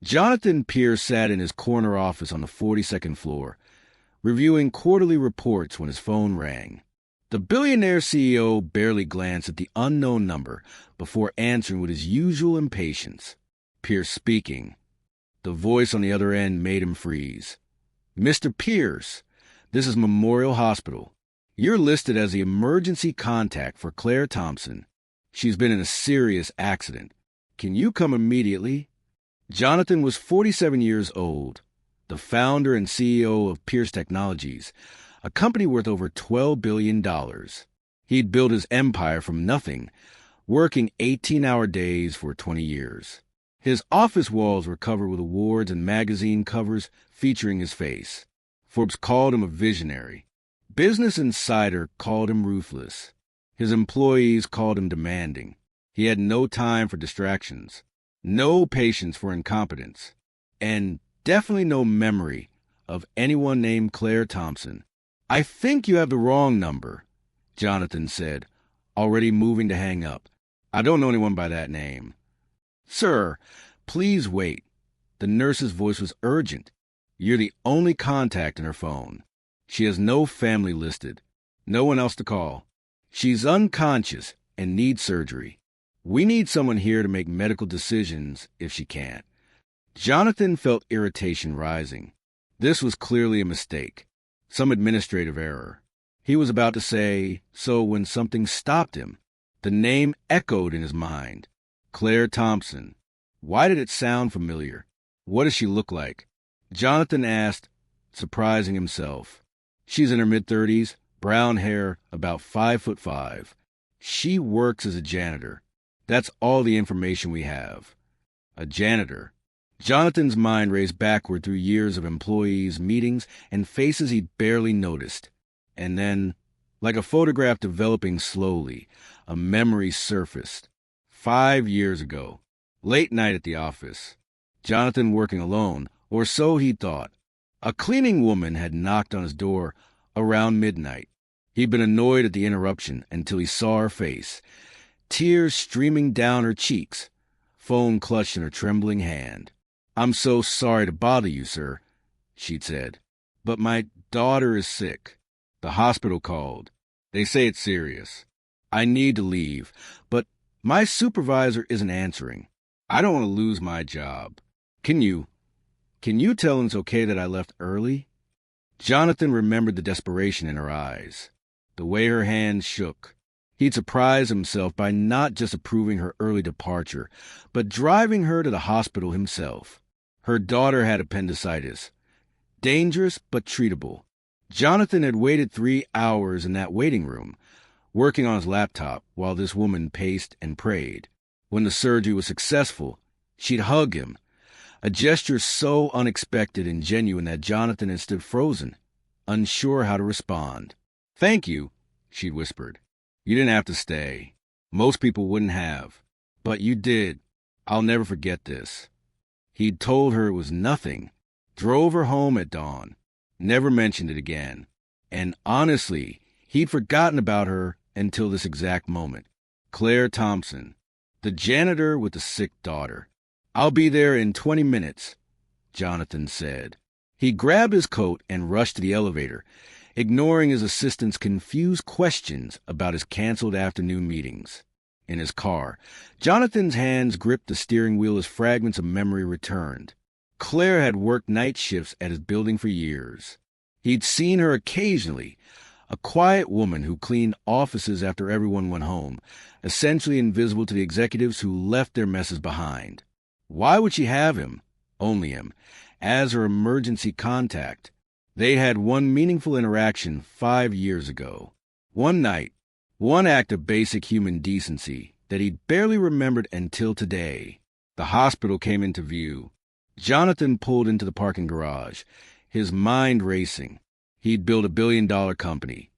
Jonathan Pierce sat in his corner office on the 42nd floor, reviewing quarterly reports when his phone rang. The Billionaire CEO barely glanced at the unknown number before answering with his usual impatience. Pierce speaking. The voice on the other end made him freeze. "Mr. Pierce, this is Memorial Hospital. You're listed as the emergency contact for Claire Thompson. She's been in a serious accident. Can you come immediately?" Jonathan was 47 years old, the founder and CEO of Pierce Technologies, a company worth over $12 billion. He'd built his empire from nothing, working 18-hour days for 20 years. His office walls were covered with awards and magazine covers featuring his face. Forbes called him a visionary. Business Insider called him ruthless. His employees called him demanding. He had no time for distractions, no patience for incompetence, and definitely no memory of anyone named Claire Thompson. "I think you have the wrong number," Jonathan said, already moving to hang up. "I don't know anyone by that name." "Sir, please wait." The nurse's voice was urgent. "You're the only contact in her phone. She has no family listed, no one else to call. She's unconscious and needs surgery. We need someone here to make medical decisions if she can't." Jonathan felt irritation rising. This was clearly a mistake, some administrative error. He was about to say so when something stopped him. The name echoed in his mind. Claire Thompson. Why did it sound familiar? What does she look like? Jonathan asked, surprising himself. She's in her mid-30s, brown hair, about 5'5". She works as a janitor. That's all the information we have. A janitor. Jonathan's mind raced backward through years of employees, meetings, and faces he'd barely noticed. And then, like a photograph developing slowly, a memory surfaced. 5 years ago, late night at the office. Jonathan working alone, or so he thought. A cleaning woman had knocked on his door around midnight. He'd been annoyed at the interruption until he saw her face, tears streaming down her cheeks, phone clutched in her trembling hand. "I'm so sorry to bother you, sir," she'd said, "but my daughter is sick. The hospital called. They say it's serious. I need to leave, but my supervisor isn't answering. I don't want to lose my job. Can you tell him it's okay that I left early?" Jonathan remembered the desperation in her eyes, the way her hands shook. He'd surprised himself by not just approving her early departure, but driving her to the hospital himself. Her daughter had appendicitis. Dangerous, but treatable. Jonathan had waited 3 hours in that waiting room, working on his laptop while this woman paced and prayed. When the surgery was successful, she'd hug him, a gesture so unexpected and genuine that Jonathan had stood frozen, unsure how to respond. "Thank you," she'd whispered. "You didn't have to stay. Most people wouldn't have. But you did. I'll never forget this." He'd told her it was nothing, drove her home at dawn, never mentioned it again. And honestly, he'd forgotten about her until this exact moment. Claire Thompson, the janitor with the sick daughter. "I'll be there in 20 minutes, Jonathan said. He grabbed his coat and rushed to the elevator, ignoring his assistant's confused questions about his canceled afternoon meetings. In his car, Jonathan's hands gripped the steering wheel as fragments of memory returned. Claire had worked night shifts at his building for years. He'd seen her occasionally, a quiet woman who cleaned offices after everyone went home, essentially invisible to the executives who left their messes behind. Why would she have him, only him, as her emergency contact? They had one meaningful interaction 5 years ago. One night, one act of basic human decency that he'd barely remembered until today. The hospital came into view. Jonathan pulled into the parking garage, his mind racing. He'd built a billion-dollar company,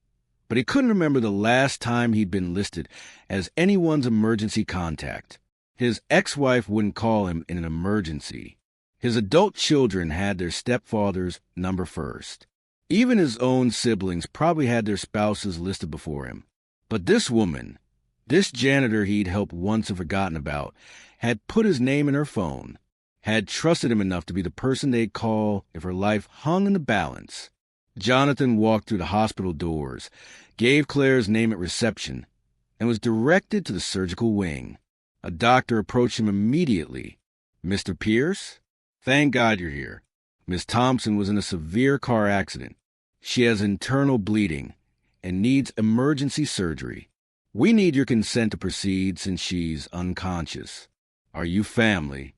but he couldn't remember the last time he'd been listed as anyone's emergency contact. His ex-wife wouldn't call him in an emergency. His adult children had their stepfather's number first. Even his own siblings probably had their spouses listed before him. But this woman, this janitor he'd helped once and forgotten about, had put his name in her phone. had trusted him enough to be the person they'd call if her life hung in the balance. Jonathan walked through the hospital doors, gave Claire's name at reception, and was directed to the surgical wing. A doctor approached him immediately. "Mr. Pierce? Thank God you're here. Miss Thompson was in a severe car accident. She has internal bleeding and needs emergency surgery. We need your consent to proceed since she's unconscious. Are you family?"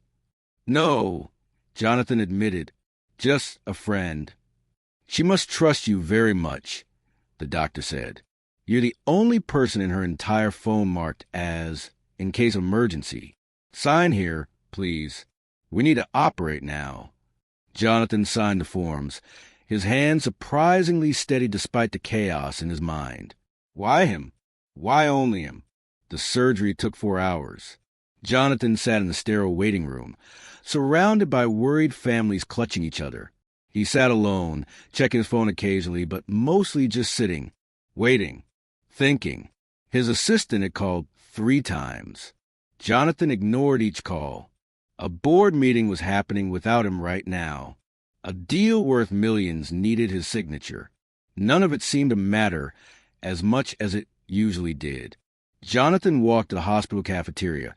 "No," Jonathan admitted. "Just a friend." "She must trust you very much," the doctor said. "You're the only person in her entire phone marked as, in case of emergency. Sign here, please. We need to operate now." Jonathan signed the forms, his hand surprisingly steady despite the chaos in his mind. Why him? Why only him? The surgery took 4 hours. Jonathan sat in the sterile waiting room, surrounded by worried families clutching each other. He sat alone, checking his phone occasionally, but mostly just sitting, waiting, thinking. His assistant had called 3 times. Jonathan ignored each call. A board meeting was happening without him right now. A deal worth millions needed his signature. None of it seemed to matter as much as it usually did. Jonathan walked to the hospital cafeteria,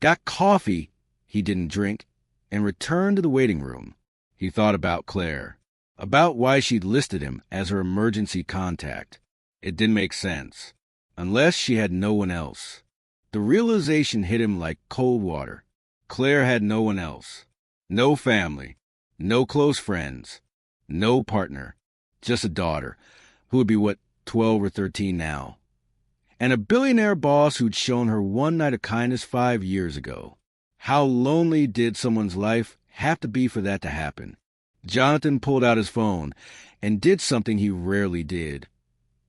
got coffee he didn't drink, and returned to the waiting room. He thought about Claire, about why she'd listed him as her emergency contact. It didn't make sense, unless she had no one else. The realization hit him like cold water. Claire had no one else. No family. No close friends. No partner. Just a daughter, who would be, 12 or 13 now. And a billionaire boss who'd shown her one night of kindness 5 years ago. How lonely did someone's life have to be for that to happen? Jonathan pulled out his phone and did something he rarely did.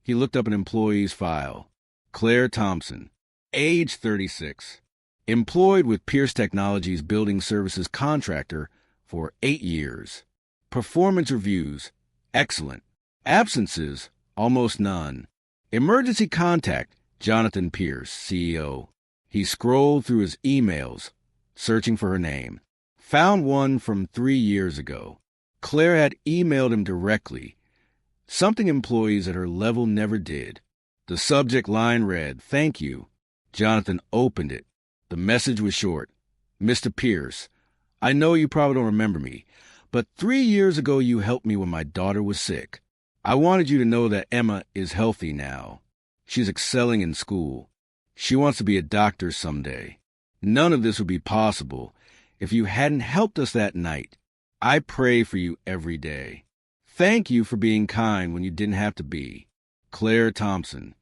He looked up an employee's file. Claire Thompson, age 36, employed with Pierce Technologies building services contractor for 8 years. Performance reviews, excellent. Absences, almost none. Emergency contact, Jonathan Pierce, CEO. He scrolled through his emails, searching for her name. Found one from 3 years ago. Claire had emailed him directly, something employees at her level never did. The subject line read, "Thank you." Jonathan opened it. The message was short. "Mr. Pierce, I know you probably don't remember me, but 3 years ago you helped me when my daughter was sick. I wanted you to know that Emma is healthy now. She's excelling in school. She wants to be a doctor someday. None of this would be possible if you hadn't helped us that night. I pray for you every day. Thank you for being kind when you didn't have to be. Claire Thompson."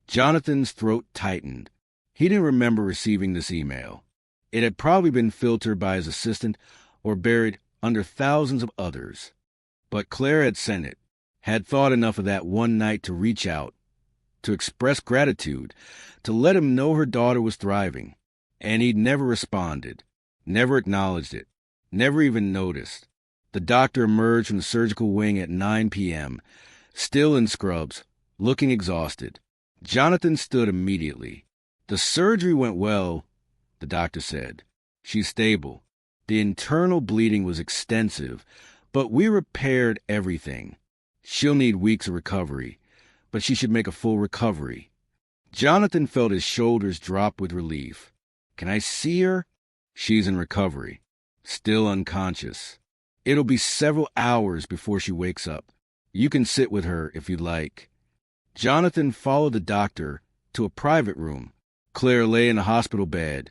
Jonathan's throat tightened. He didn't remember receiving this email. It had probably been filtered by his assistant or buried under thousands of others. But Claire had sent it, had thought enough of that one night to reach out, to express gratitude, to let him know her daughter was thriving. And he'd never responded, never acknowledged it, never even noticed. The doctor emerged from the surgical wing at 9 p.m., still in scrubs, looking exhausted. Jonathan stood immediately. "The surgery went well," the doctor said. "She's stable. The internal bleeding was extensive, but we repaired everything. She'll need weeks of recovery, but she should make a full recovery." Jonathan felt his shoulders drop with relief. "Can I see her?" "She's in recovery. Still unconscious. It'll be several hours before she wakes up. You can sit with her if you'd like." Jonathan followed the doctor to a private room. Claire lay in a hospital bed,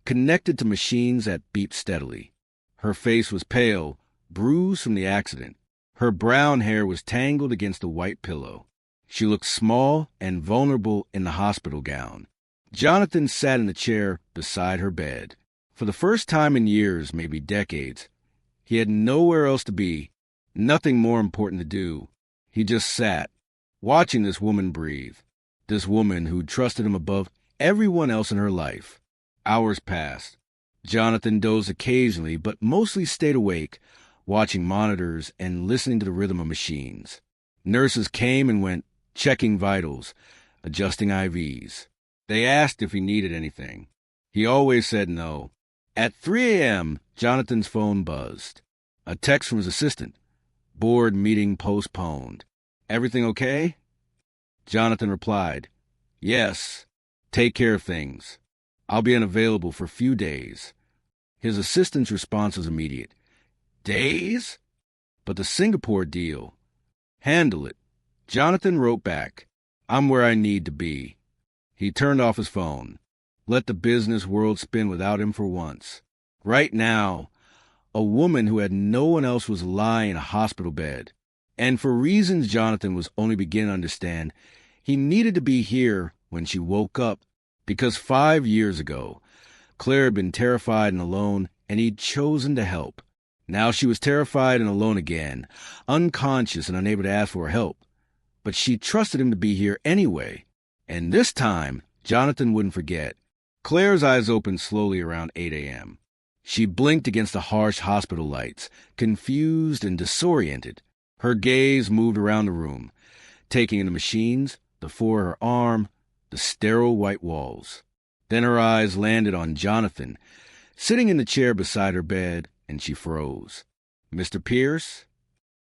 connected to machines that beeped steadily. Her face was pale, bruised from the accident. Her brown hair was tangled against the white pillow. She looked small and vulnerable in the hospital gown. Jonathan sat in the chair beside her bed. For the first time in years, maybe decades, he had nowhere else to be, nothing more important to do. He just sat, watching this woman breathe, this woman who'd trusted him above everyone else in her life. Hours passed. Jonathan dozed occasionally, but mostly stayed awake, watching monitors and listening to the rhythm of machines. Nurses came and went, checking vitals, adjusting IVs. They asked if he needed anything. He always said no. At 3 a.m., Jonathan's phone buzzed. A text from his assistant. Board meeting postponed. Everything okay? Jonathan replied, Yes. Take care of things. I'll be unavailable for a few days. His assistant's response was immediate. Days? But the Singapore deal. Handle it. Jonathan wrote back, I'm where I need to be. He turned off his phone. Let the business world spin without him for once. Right now, a woman who had no one else was lying in a hospital bed. And for reasons Jonathan was only beginning to understand, he needed to be here when she woke up, because 5 years ago, Claire had been terrified and alone, and he'd chosen to help. Now she was terrified and alone again, unconscious and unable to ask for help. But she trusted him to be here anyway. And this time, Jonathan wouldn't forget. Claire's eyes opened slowly around 8 a.m. She blinked against the harsh hospital lights, confused and disoriented. Her gaze moved around the room, taking in the machines, the floor of her arm, the sterile white walls. Then her eyes landed on Jonathan, sitting in the chair beside her bed, and she froze. Mr. Pierce?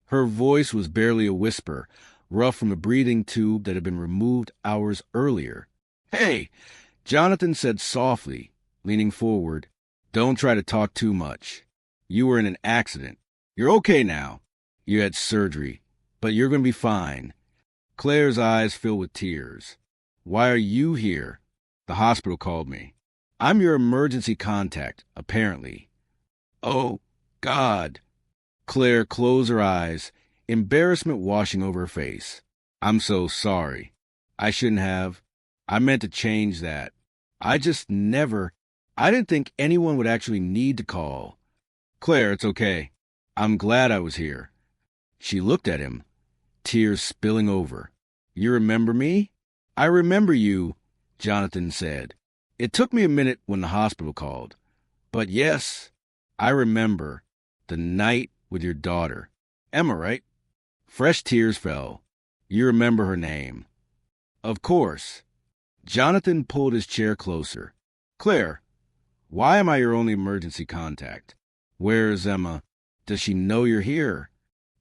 Her voice was barely a whisper, rough from a breathing tube that had been removed hours earlier. Hey! Jonathan said softly, leaning forward. Don't try to talk too much. You were in an accident. You're okay now. You had surgery, but you're going to be fine. Claire's eyes filled with tears. Why are you here? The hospital called me. I'm your emergency contact, apparently. Oh, God. Claire closed her eyes, embarrassment washing over her face. I'm so sorry. I shouldn't have. I meant to change that. I didn't think anyone would actually need to call. Claire, it's okay. I'm glad I was here. She looked at him, tears spilling over. You remember me? I remember you, Jonathan said. It took me a minute when the hospital called. But yes, I remember the night with your daughter. Emma, right? Fresh tears fell. You remember her name. Of course. Jonathan pulled his chair closer. Claire, why am I your only emergency contact? Where is Emma? Does she know you're here?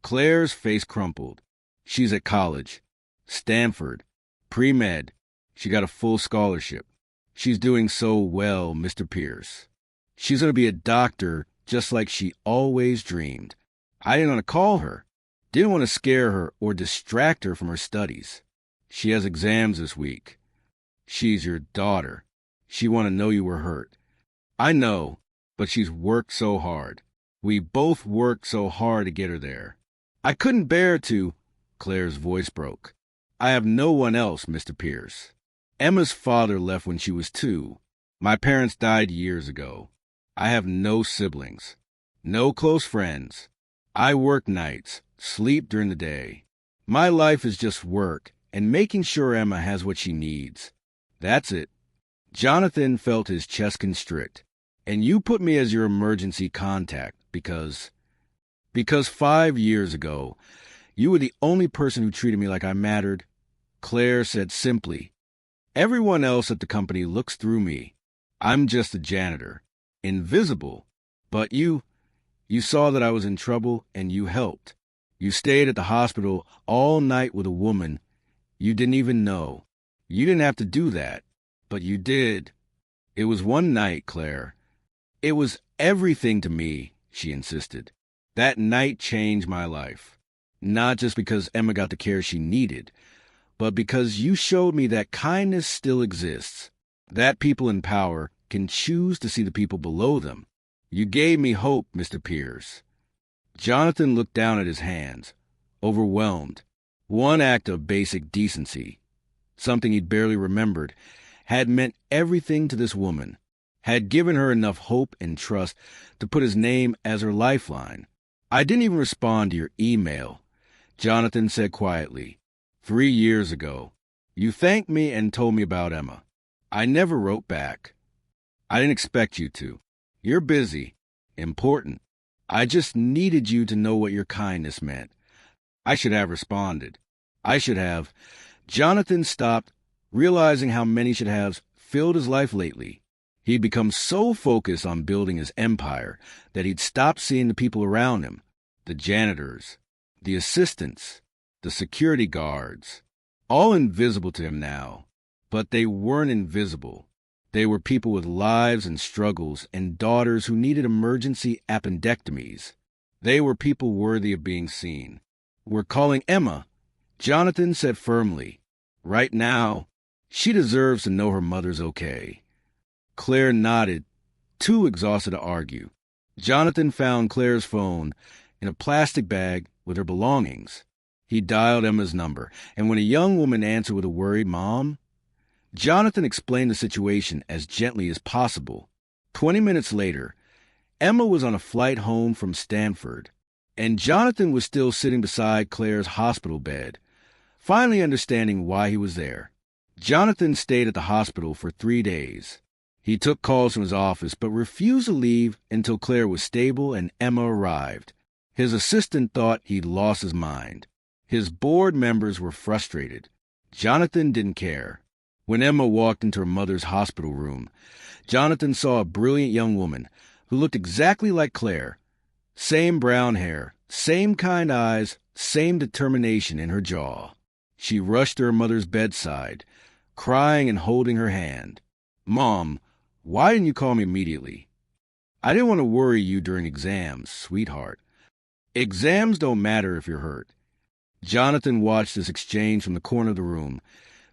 Claire's face crumpled. She's at college. Stanford. Pre-med. She got a full scholarship. She's doing so well, Mr. Pierce. She's going to be a doctor just like she always dreamed. I didn't want to call her. Didn't want to scare her or distract her from her studies. She has exams this week. She's your daughter. She want to know you were hurt. I know, but she's worked so hard. We both worked so hard to get her there. I couldn't bear to... Claire's voice broke. I have no one else, Mr. Pierce. Emma's father left when she was 2. My parents died years ago. I have no siblings. No close friends. I work nights, sleep during the day. My life is just work and making sure Emma has what she needs. That's it. Jonathan felt his chest constrict. And you put me as your emergency contact because 5 years ago, you were the only person who treated me like I mattered. Claire said simply, everyone else at the company looks through me. I'm just a janitor. Invisible. But you saw that I was in trouble and you helped. You stayed at the hospital all night with a woman you didn't even know. You didn't have to do that, but you did. It was one night, Claire. It was everything to me, she insisted. That night changed my life. Not just because Emma got the care she needed, but because you showed me that kindness still exists, that people in power can choose to see the people below them. You gave me hope, Mr. Pierce. Jonathan looked down at his hands, overwhelmed. One act of basic decency, something he'd barely remembered, had meant everything to this woman, had given her enough hope and trust to put his name as her lifeline. I didn't even respond to your email, Jonathan said quietly. 3 years ago, you thanked me and told me about Emma. I never wrote back. I didn't expect you to. You're busy, important. I just needed you to know what your kindness meant. I should have responded. I should have. Jonathan stopped, realizing how many should haves filled his life lately. He'd become so focused on building his empire that he'd stopped seeing the people around him, the janitors, the assistants, the security guards, all invisible to him now. But they weren't invisible. They were people with lives and struggles and daughters who needed emergency appendectomies. They were people worthy of being seen. "We're calling Emma," Jonathan said firmly. "Right now, she deserves to know her mother's okay." Claire nodded, too exhausted to argue. Jonathan found Claire's phone in a plastic bag with her belongings. He dialed Emma's number, and when a young woman answered with a worried "Mom," Jonathan explained the situation as gently as possible. 20 minutes later, Emma was on a flight home from Stanford, and Jonathan was still sitting beside Claire's hospital bed, finally understanding why he was there. Jonathan stayed at the hospital for 3 days. He took calls from his office, but refused to leave until Claire was stable and Emma arrived. His assistant thought he'd lost his mind. His board members were frustrated. Jonathan didn't care. When Emma walked into her mother's hospital room, Jonathan saw a brilliant young woman who looked exactly like Claire. Same brown hair, same kind eyes, same determination in her jaw. She rushed to her mother's bedside, crying and holding her hand. "Mom, why didn't you call me immediately?" "I didn't want to worry you during exams, sweetheart." "Exams don't matter if you're hurt." Jonathan watched this exchange from the corner of the room,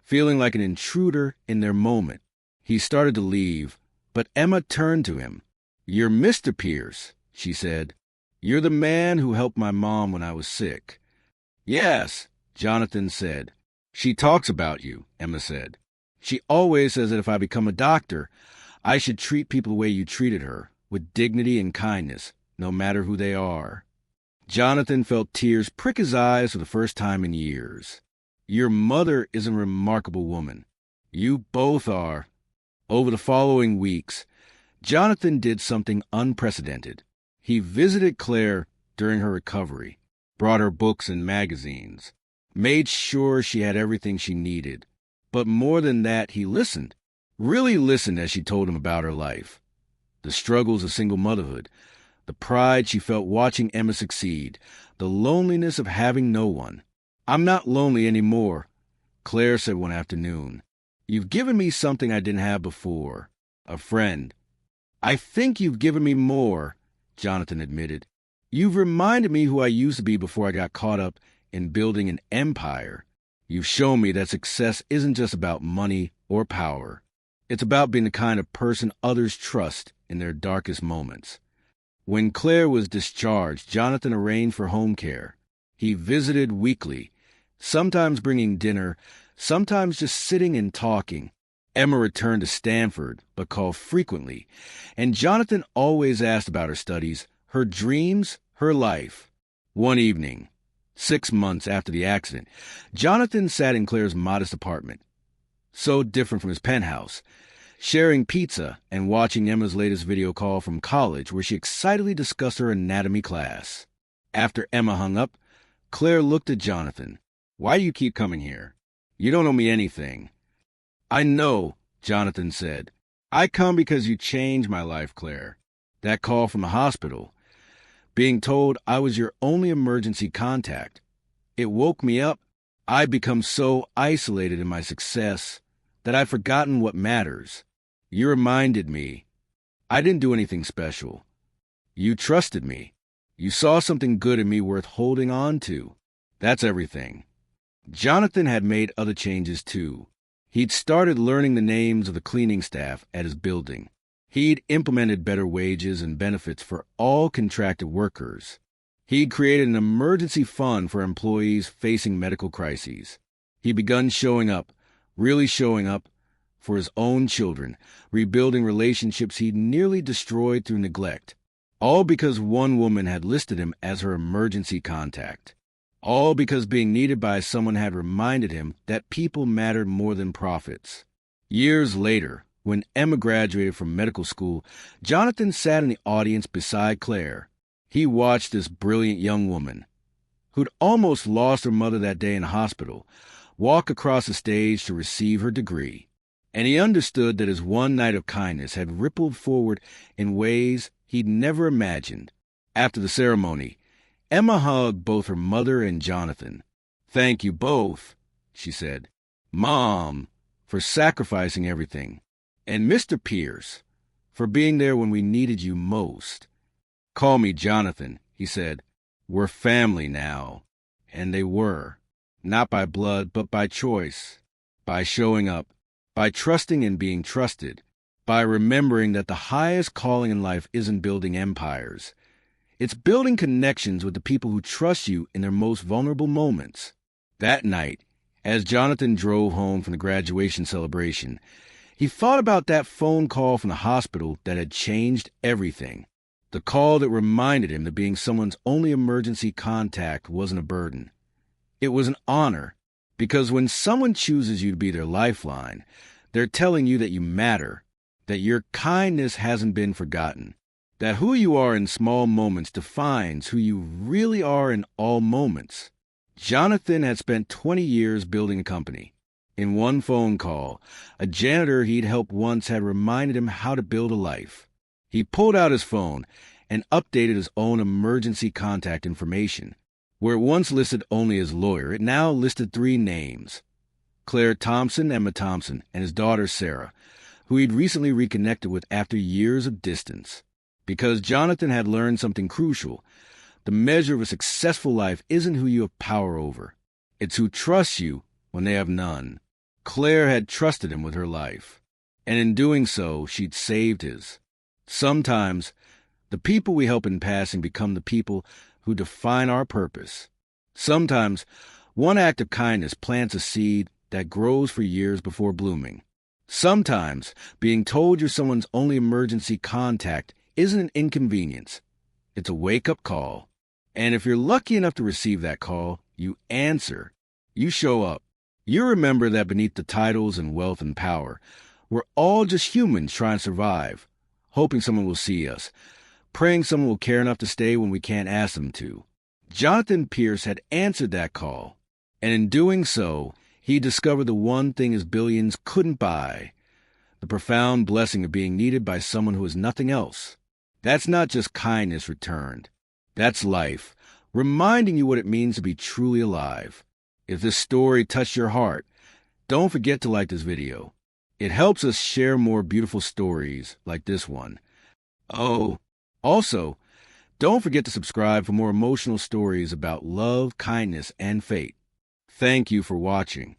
feeling like an intruder in their moment. He started to leave, but Emma turned to him. "You're Mr. Pierce," she said. "You're the man who helped my mom when I was sick." "Yes," Jonathan said. "She talks about you," Emma said. "She always says that if I become a doctor, I should treat people the way you treated her, with dignity and kindness, no matter who they are." Jonathan felt tears prick his eyes for the first time in years. "Your mother is a remarkable woman. You both are." Over the following weeks, Jonathan did something unprecedented. He visited Claire during her recovery, brought her books and magazines, made sure she had everything she needed. But more than that, he listened, really listened as she told him about her life. The struggles of single motherhood, the pride she felt watching Emma succeed, the loneliness of having no one. "I'm not lonely anymore," Claire said one afternoon. "You've given me something I didn't have before, a friend." "I think you've given me more," Jonathan admitted. "You've reminded me who I used to be before I got caught up in building an empire. You've shown me that success isn't just about money or power. It's about being the kind of person others trust in their darkest moments." When Claire was discharged, Jonathan arranged for home care. He visited weekly, sometimes bringing dinner, sometimes just sitting and talking. Emma returned to Stanford, but called frequently, and Jonathan always asked about her studies, her dreams, her life. One evening, 6 months after the accident, Jonathan sat in Claire's modest apartment, so different from his penthouse, sharing pizza and watching Emma's latest video call from college where she excitedly discussed her anatomy class. After Emma hung up, Claire looked at Jonathan. "Why do you keep coming here? You don't owe me anything." "I know," Jonathan said. "I come because you changed my life, Claire. That call from the hospital, being told I was your only emergency contact. It woke me up. I'd become so isolated in my success that I'd forgotten what matters. You reminded me. I didn't do anything special. You trusted me. You saw something good in me worth holding on to. That's everything." Jonathan had made other changes too. He'd started learning the names of the cleaning staff at his building. He'd implemented better wages and benefits for all contracted workers. He'd created an emergency fund for employees facing medical crises. He'd begun showing up, really showing up, for his own children, rebuilding relationships he'd nearly destroyed through neglect. All because one woman had listed him as her emergency contact. All because being needed by someone had reminded him that people mattered more than profits. Years later, when Emma graduated from medical school, Jonathan sat in the audience beside Claire. He watched this brilliant young woman, who'd almost lost her mother that day in the hospital, walk across the stage to receive her degree. And he understood that his one night of kindness had rippled forward in ways he'd never imagined. After the ceremony, Emma hugged both her mother and Jonathan. "Thank you both," she said. "Mom, for sacrificing everything. And Mr. Pierce, for being there when we needed you most." "Call me Jonathan," he said. "We're family now." And they were. Not by blood, but by choice. By showing up. By trusting and being trusted. By remembering that the highest calling in life isn't building empires. It's building connections with the people who trust you in their most vulnerable moments. That night, as Jonathan drove home from the graduation celebration, he thought about that phone call from the hospital that had changed everything. The call that reminded him that being someone's only emergency contact wasn't a burden. It was an honor, because when someone chooses you to be their lifeline, they're telling you that you matter, that your kindness hasn't been forgotten, that who you are in small moments defines who you really are in all moments. Jonathan had spent 20 years building a company. In one phone call, a janitor he'd helped once had reminded him how to build a life. He pulled out his phone and updated his own emergency contact information. Where it once listed only his lawyer, it now listed 3 names: Claire Thompson, Emma Thompson, and his daughter Sarah, who he'd recently reconnected with after years of distance. Because Jonathan had learned something crucial. The measure of a successful life isn't who you have power over. It's who trusts you when they have none. Claire had trusted him with her life, and in doing so, she'd saved his. Sometimes, the people we help in passing become the people who define our purpose. Sometimes, one act of kindness plants a seed that grows for years before blooming. Sometimes, being told you're someone's only emergency contact isn't an inconvenience. It's a wake-up call. And if you're lucky enough to receive that call, you answer. You show up. You remember that beneath the titles and wealth and power, we're all just humans trying to survive, hoping someone will see us, praying someone will care enough to stay when we can't ask them to. Jonathan Pierce had answered that call, and in doing so, he discovered the one thing his billions couldn't buy, the profound blessing of being needed by someone who is nothing else. That's not just kindness returned. That's life, reminding you what it means to be truly alive. If this story touched your heart, don't forget to like this video. It helps us share more beautiful stories like this one. Oh, also, don't forget to subscribe for more emotional stories about love, kindness, and fate. Thank you for watching.